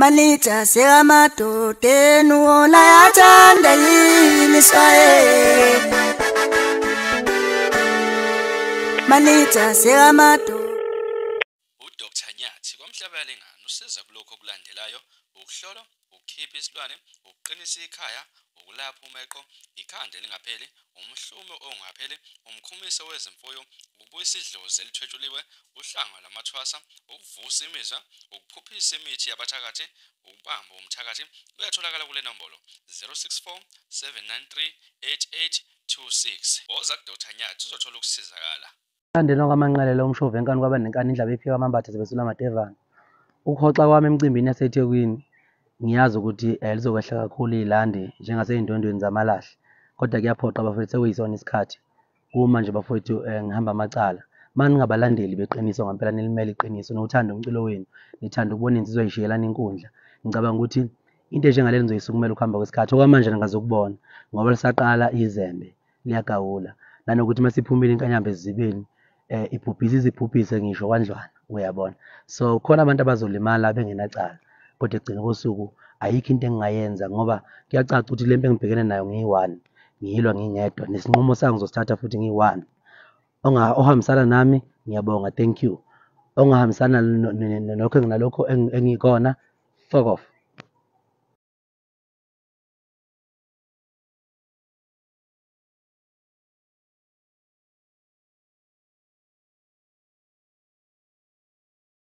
Manita sekamadoda nuwona yathanda yini Israel. Manita sekamadoda. uDr Nyathi kwaMhlabalengane usiza kulokho okulandelayo: ukuhlola, ukukhipha isilwane, ukuqinisa ikhaya, ukulapha umeqo, ikhanda elingapheli, umhlume ongapheli, umkhumiso wezimfuyo, ukubuyisa idlozi elithwetshuliwe, uhlanga lamathwasa, ukuvusa imizwa, ukuphuphisa imithi yabathakathi, ukubamba umthakathi. Uyatholakala kule nombolo 064 793 8826. Woza kuDr Nyathi uzothola ukusizakala. Andena kwamanqalela umshove enkani kwaba nenkani indlaba ephika amambatha sebesula amadevana. Ukuhoxa kwami emcimbini yaseThekwini ngiyazi ukuthi lizokwehla kakhulu ilandi njengasey'ndwendweni zamalahle, kodwa kuyaphoqa bafowethu, sekuyisona isikhathi kuma nje bafowethu ngihamba amacala. Uma ningabalandeli beqiniso ngempela nilimele iqiniso nothanda umculo wenu, nithanda ukubona insizwa yishiyelana inkundla, ngicabanga ukuthi into enjengale nizoyisukumela ukuhamba kwesikhathi. Okwamanje ningazokubona ngoba lisaqala izembe liyagawula, nanokuthi uma siphumile inkanyamba ezibeni ibhubhise ngisho kwandlwana, uyabona. So khona abantu abazolimala bengenacala, kodwa ekugcina kosuku ayikho into engingayenza ngoba kuyacaca ukuthi le mpi engibhekene nayo ngiyi-one, ngiyilwa ngingedwa, nesinqumo sami ngizosithatha futhi ngiyi-one. Ohambisana nami ngiyabonga, thank you. Ongahambisana nalokho enginalokho engikona, fuck off.